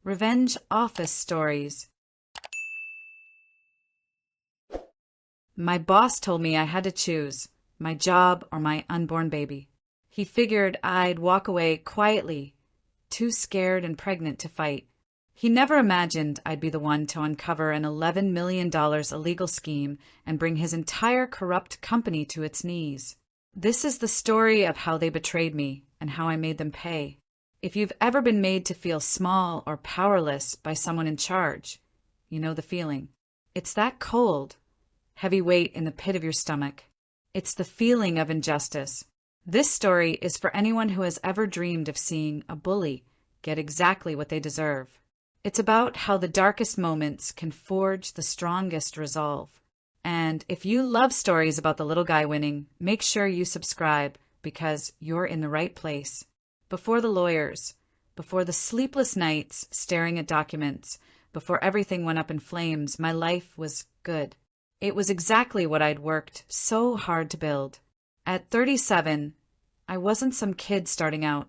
Revenge office stories. My boss told me I had to choose my job or my unborn baby. He figured I'd walk away quietly, too scared and pregnant to fight. He never imagined I'd be the one to uncover an $11 million illegal scheme and bring his entire corrupt company to its knees. This is the story of how they betrayed me and how I made them pay. If you've ever been made to feel small or powerless by someone in charge, you know the feeling. It's that cold, heavy weight in the pit of your stomach. It's the feeling of injustice. This story is for anyone who has ever dreamed of seeing a bully get exactly what they deserve. It's about how the darkest moments can forge the strongest resolve. And if you love stories about the little guy winning, make sure you subscribe because you're in the right place. Before the lawyers, before the sleepless nights staring at documents, before everything went up in flames, my life was good. It was exactly what I'd worked so hard to build. At 37, I wasn't some kid starting out.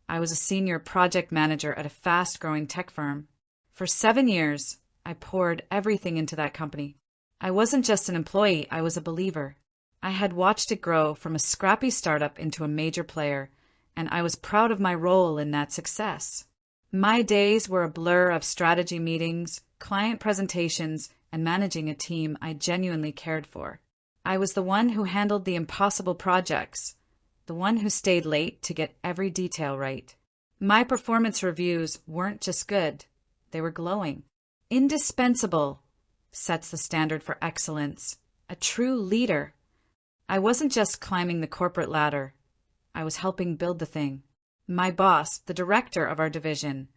I was a senior project manager at a fast-growing tech firm. For 7 years, I poured everything into that company. I wasn't just an employee, I was a believer. I had watched it grow from a scrappy startup into a major player, and I was proud of my role in that success. My days were a blur of strategy meetings, client presentations, and managing a team I genuinely cared for. I was the one who handled the impossible projects, the one who stayed late to get every detail right. My performance reviews weren't just good, they were glowing. Indispensable sets the standard for excellence, a true leader. I wasn't just climbing the corporate ladder, I was helping build the thing. My boss, the director of our division,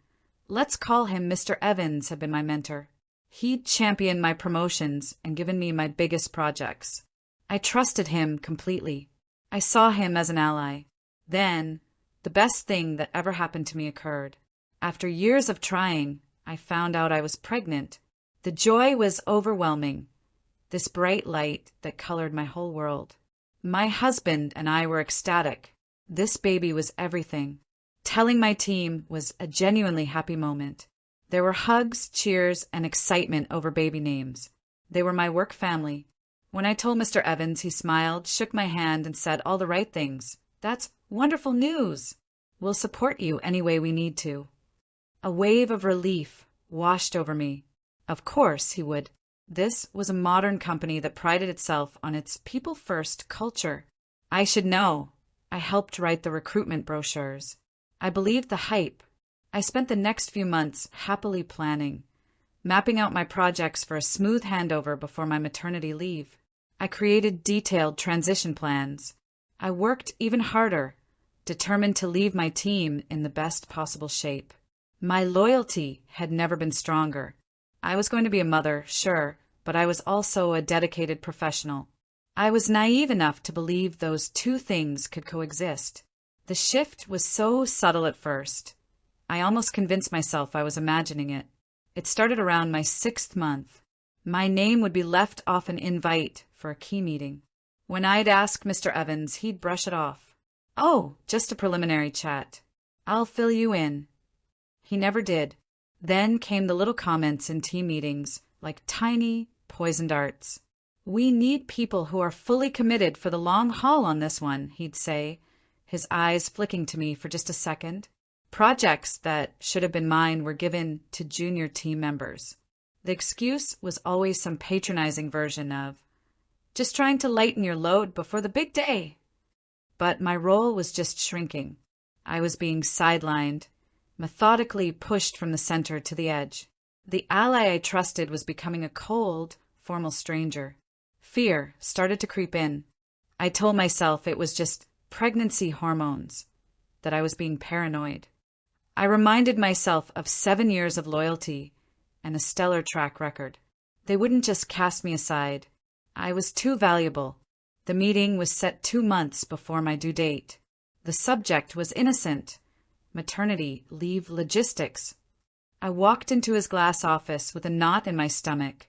let's call him Mr. Evans, had been my mentor. He'd championed my promotions and given me my biggest projects. I trusted him completely. I saw him as an ally. Then, the best thing that ever happened to me occurred. After years of trying, I found out I was pregnant. The joy was overwhelming, this bright light that colored my whole world. My husband and I were ecstatic. This baby was everything. Telling my team was a genuinely happy moment. There were hugs, cheers, and excitement over baby names. They were my work family. When I told Mr. Evans, he smiled, shook my hand, and said all the right things. That's wonderful news. We'll support you any way we need to. A wave of relief washed over me. Of course he would. This was a modern company that prided itself on its people-first culture. I should know. I helped write the recruitment brochures. I believed the hype. I spent the next few months happily planning, mapping out my projects for a smooth handover before my maternity leave. I created detailed transition plans. I worked even harder, determined to leave my team in the best possible shape. My loyalty had never been stronger. I was going to be a mother, sure, but I was also a dedicated professional. I was naive enough to believe those two things could coexist. The shift was so subtle at first. I almost convinced myself I was imagining it. It started around my 6th month. My name would be left off an invite for a key meeting. When I'd ask Mr. Evans, he'd brush it off. Oh, just a preliminary chat. I'll fill you in. He never did. Then came the little comments in team meetings, like tiny, poisoned darts. We need people who are fully committed for the long haul on this one, he'd say, his eyes flicking to me for just a second. Projects that should have been mine were given to junior team members. The excuse was always some patronizing version of, just trying to lighten your load before the big day. But my role was just shrinking. I was being sidelined, methodically pushed from the center to the edge. The ally I trusted was becoming a cold, formal stranger. Fear started to creep in. I told myself it was just pregnancy hormones, that I was being paranoid. I reminded myself of 7 years of loyalty and a stellar track record. They wouldn't just cast me aside. I was too valuable. The meeting was set 2 months before my due date. The subject was innocent. Maternity leave logistics. I walked into his glass office with a knot in my stomach,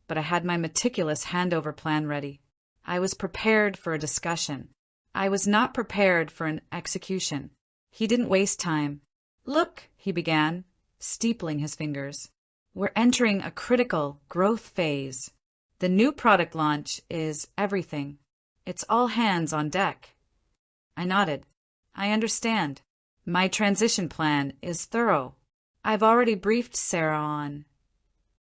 but I had my meticulous handover plan ready. I was prepared for a discussion. I was not prepared for an execution. He didn't waste time. Look, he began, steepling his fingers. We're entering a critical growth phase. The new product launch is everything. It's all hands on deck. I nodded. I understand. My transition plan is thorough. I've already briefed Sarah on.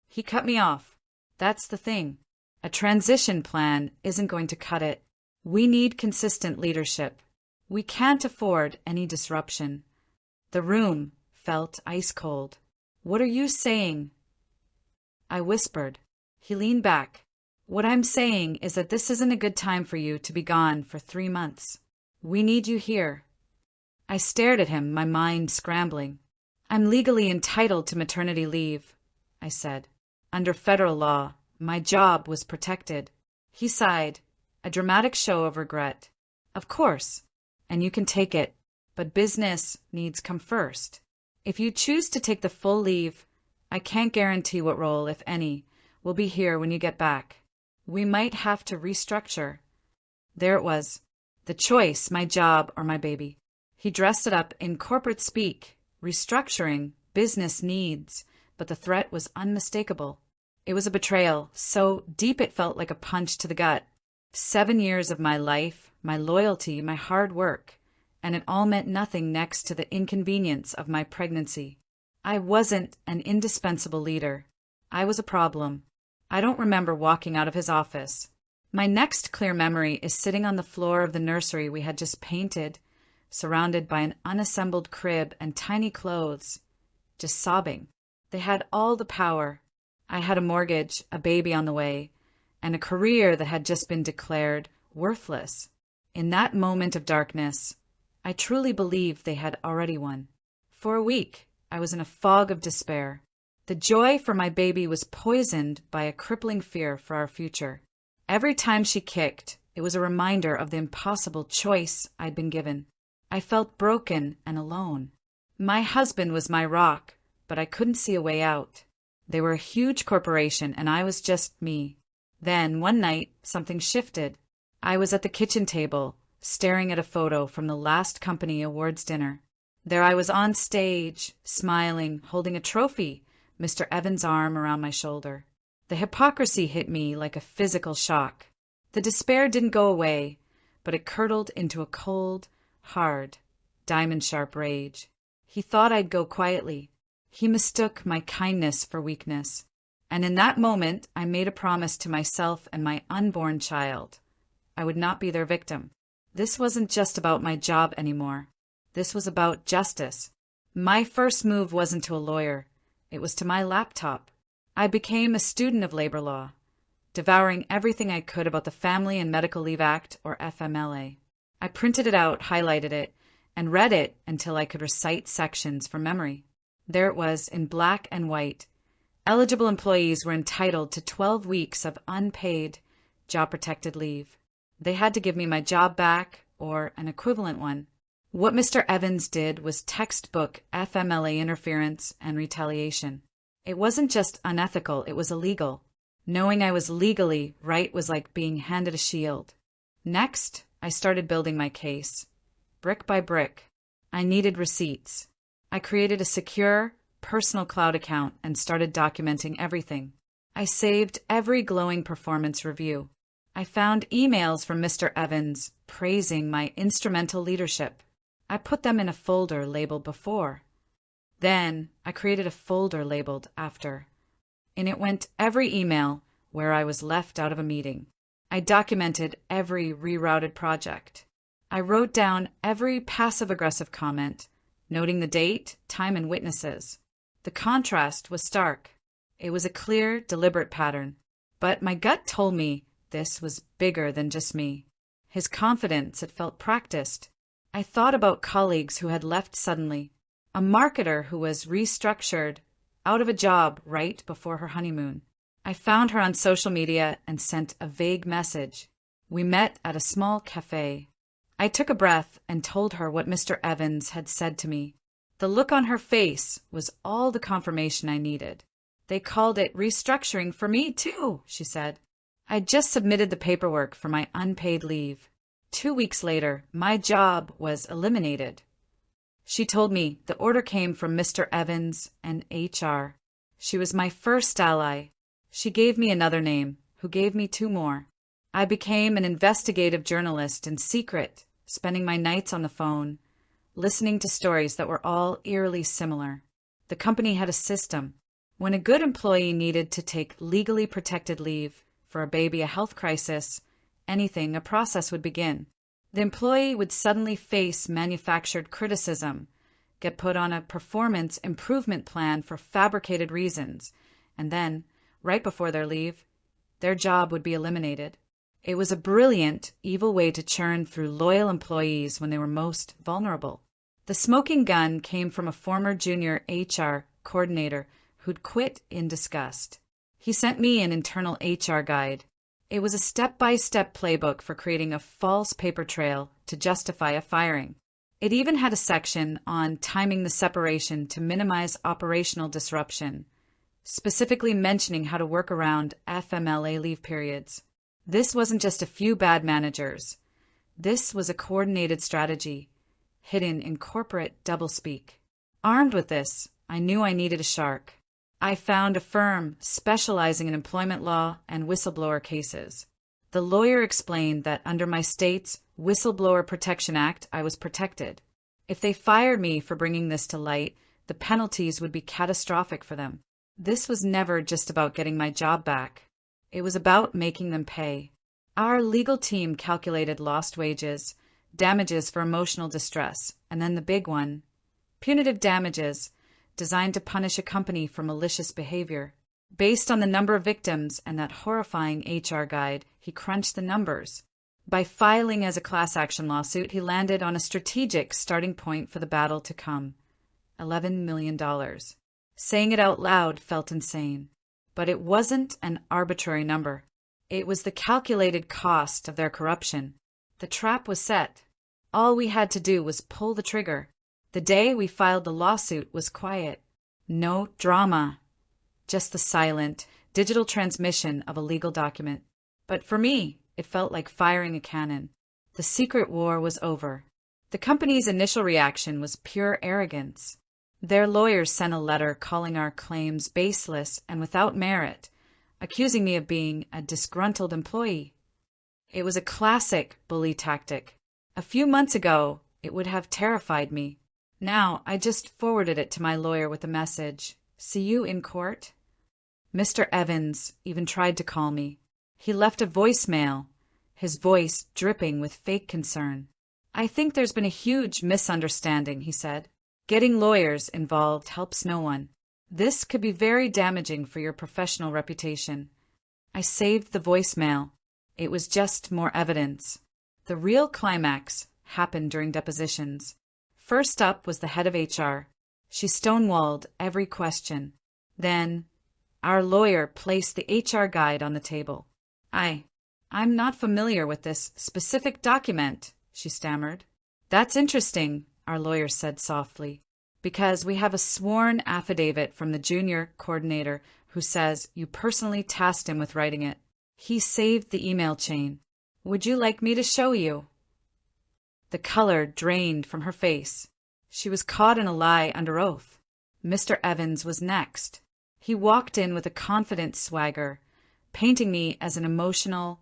He cut me off. That's the thing. A transition plan isn't going to cut it. We need consistent leadership. We can't afford any disruption. The room felt ice cold. What are you saying? I whispered. He leaned back. What I'm saying is that this isn't a good time for you to be gone for 3 months. We need you here. I stared at him, my mind scrambling. I'm legally entitled to maternity leave, I said. Under federal law, my job was protected. He sighed, a dramatic show of regret. Of course, and you can take it, but business needs come first. If you choose to take the full leave, I can't guarantee what role, if any, will be here when you get back. We might have to restructure. There it was. The choice, my job or my baby. He dressed it up in corporate speak, restructuring, business needs, but the threat was unmistakable. It was a betrayal, so deep it felt like a punch to the gut. 7 years of my life, my loyalty, my hard work, and it all meant nothing next to the inconvenience of my pregnancy. I wasn't an indispensable leader. I was a problem. I don't remember walking out of his office. My next clear memory is sitting on the floor of the nursery we had just painted, surrounded by an unassembled crib and tiny clothes, just sobbing. They had all the power. I had a mortgage, a baby on the way, and a career that had just been declared worthless. In that moment of darkness, I truly believed they had already won. For a week, I was in a fog of despair. The joy for my baby was poisoned by a crippling fear for our future. Every time she kicked, it was a reminder of the impossible choice I'd been given. I felt broken and alone. My husband was my rock, but I couldn't see a way out. They were a huge corporation, and I was just me. Then, one night, something shifted. I was at the kitchen table, staring at a photo from the last company awards dinner. There I was on stage, smiling, holding a trophy, Mr. Evans' arm around my shoulder. The hypocrisy hit me like a physical shock. The despair didn't go away, but it curdled into a cold, hard, diamond-sharp rage. He thought I'd go quietly. He mistook my kindness for weakness. And in that moment, I made a promise to myself and my unborn child. I would not be their victim. This wasn't just about my job anymore. This was about justice. My first move wasn't to a lawyer. It was to my laptop. I became a student of labor law, devouring everything I could about the Family and Medical Leave Act, or FMLA. I printed it out, highlighted it, and read it until I could recite sections from memory. There it was, in black and white. Eligible employees were entitled to 12 weeks of unpaid, job-protected leave. They had to give me my job back, or an equivalent one. What Mr. Evans did was textbook FMLA interference and retaliation. It wasn't just unethical, it was illegal. Knowing I was legally right was like being handed a shield. Next, I started building my case. Brick by brick. I needed receipts. I created a secure, personal cloud account and started documenting everything. I saved every glowing performance review. I found emails from Mr. Evans praising my instrumental leadership. I put them in a folder labeled before. Then I created a folder labeled after. In it went every email where I was left out of a meeting. I documented every rerouted project. I wrote down every passive-aggressive comment, noting the date, time, and witnesses. The contrast was stark. It was a clear, deliberate pattern. But my gut told me this was bigger than just me. His confidence had felt practiced. I thought about colleagues who had left suddenly. A marketer who was restructured, out of a job right before her honeymoon. I found her on social media and sent a vague message. We met at a small cafe. I took a breath and told her what Mr. Evans had said to me. The look on her face was all the confirmation I needed. They called it restructuring for me, too, she said. I'd just submitted the paperwork for my unpaid leave. 2 weeks later, my job was eliminated. She told me the order came from Mr. Evans and HR. She was my first ally. She gave me another name, who gave me two more. I became an investigative journalist in secret, spending my nights on the phone, listening to stories that were all eerily similar. The company had a system. When a good employee needed to take legally protected leave for a baby, a health crisis, anything, a process would begin. The employee would suddenly face manufactured criticism, get put on a performance improvement plan for fabricated reasons, and then, right before their leave, their job would be eliminated. It was a brilliant, evil way to churn through loyal employees when they were most vulnerable. The smoking gun came from a former junior HR coordinator who'd quit in disgust. He sent me an internal HR guide. It was a step-by-step playbook for creating a false paper trail to justify a firing. It even had a section on timing the separation to minimize operational disruption, specifically mentioning how to work around FMLA leave periods. This wasn't just a few bad managers. This was a coordinated strategy, hidden in corporate doublespeak. Armed with this, I knew I needed a shark. I found a firm specializing in employment law and whistleblower cases. The lawyer explained that under my state's Whistleblower Protection Act, I was protected. If they fired me for bringing this to light, the penalties would be catastrophic for them. This was never just about getting my job back. It was about making them pay. Our legal team calculated lost wages, damages for emotional distress, and then the big one, punitive damages, designed to punish a company for malicious behavior. Based on the number of victims and that horrifying HR guide, he crunched the numbers. By filing as a class action lawsuit, he landed on a strategic starting point for the battle to come: $11 million. Saying it out loud felt insane. But it wasn't an arbitrary number. It was the calculated cost of their corruption. The trap was set. All we had to do was pull the trigger. The day we filed the lawsuit was quiet. No drama. Just the silent, digital transmission of a legal document. But for me, it felt like firing a cannon. The secret war was over. The company's initial reaction was pure arrogance. Their lawyers sent a letter calling our claims baseless and without merit, accusing me of being a disgruntled employee. It was a classic bully tactic. A few months ago, it would have terrified me. Now, I just forwarded it to my lawyer with a message: "See you in court." Mr. Evans even tried to call me. He left a voicemail, his voice dripping with fake concern. "I think there's been a huge misunderstanding," he said. "Getting lawyers involved helps no one. This could be very damaging for your professional reputation." I saved the voicemail. It was just more evidence. The real climax happened during depositions. First up was the head of HR. She stonewalled every question. Then, our lawyer placed the HR guide on the table. I'm not familiar with this specific document," she stammered. "That's interesting," our lawyer said softly, "because we have a sworn affidavit from the junior coordinator who says you personally tasked him with writing it. He saved the email chain. Would you like me to show you?" The color drained from her face. She was caught in a lie under oath. Mr. Evans was next. He walked in with a confident swagger, painting me as an emotional,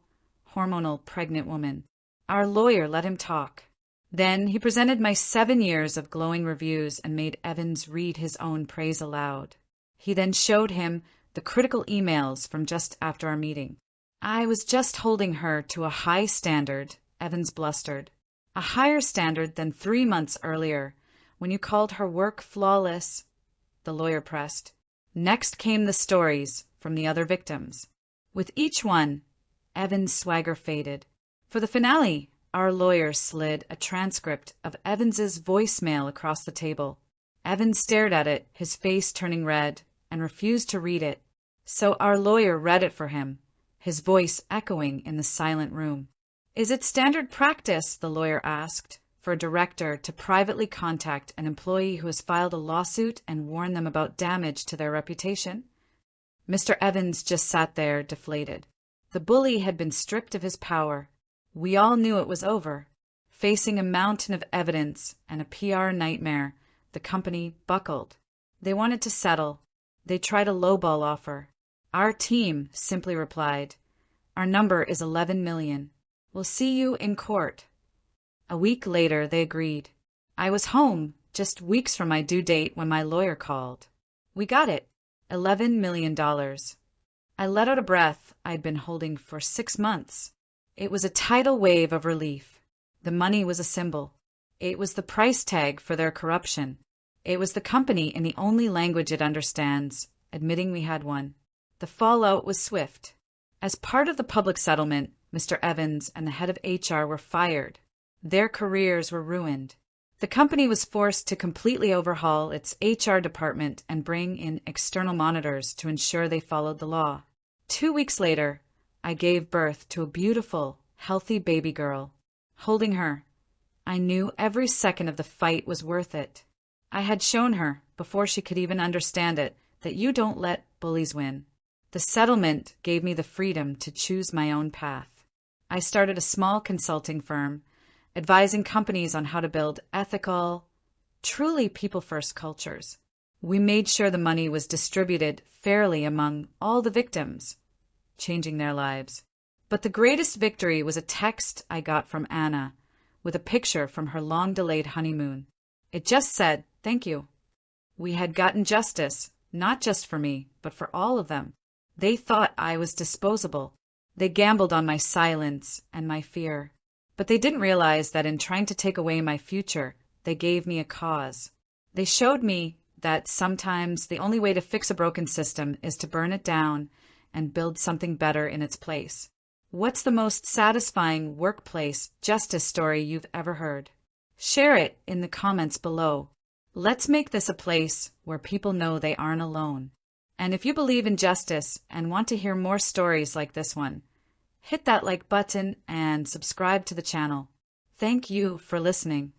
hormonal pregnant woman. Our lawyer let him talk. Then he presented my 7 years of glowing reviews and made Evans read his own praise aloud. He then showed him the critical emails from just after our meeting. "I was just holding her to a high standard," Evans blustered. "A higher standard than 3 months earlier, when you called her work flawless," the lawyer pressed. Next came the stories from the other victims. With each one, Evans' swagger faded. For the finale, our lawyer slid a transcript of Evans's voicemail across the table. Evans stared at it, his face turning red, and refused to read it. So our lawyer read it for him, his voice echoing in the silent room. "Is it standard practice," the lawyer asked, "for a director to privately contact an employee who has filed a lawsuit and warn them about damage to their reputation?" Mr. Evans just sat there, deflated. The bully had been stripped of his power. We all knew it was over. Facing a mountain of evidence and a PR nightmare, the company buckled. They wanted to settle. They tried a lowball offer. Our team simply replied, "Our number is 11 million. We'll see you in court." A week later, they agreed. I was home, just weeks from my due date, when my lawyer called. We got it. $11 million. I let out a breath I'd been holding for 6 months. It was a tidal wave of relief. The money was a symbol. It was the price tag for their corruption. It was the company, in the only language it understands, admitting we had won. The fallout was swift. As part of the public settlement, Mr. Evans and the head of HR were fired. Their careers were ruined. The company was forced to completely overhaul its HR department and bring in external monitors to ensure they followed the law. 2 weeks later, I gave birth to a beautiful, healthy baby girl. Holding her, I knew every second of the fight was worth it. I had shown her, before she could even understand it, that you don't let bullies win. The settlement gave me the freedom to choose my own path. I started a small consulting firm, advising companies on how to build ethical, truly people-first cultures. We made sure the money was distributed fairly among all the victims, changing their lives. But the greatest victory was a text I got from Anna with a picture from her long-delayed honeymoon. It just said, "Thank you." We had gotten justice, not just for me, but for all of them. They thought I was disposable. They gambled on my silence and my fear. But they didn't realize that in trying to take away my future, they gave me a cause. They showed me that sometimes the only way to fix a broken system is to burn it down and build something better in its place. What's the most satisfying workplace justice story you've ever heard? Share it in the comments below. Let's make this a place where people know they aren't alone. And if you believe in justice and want to hear more stories like this one, hit that like button and subscribe to the channel. Thank you for listening.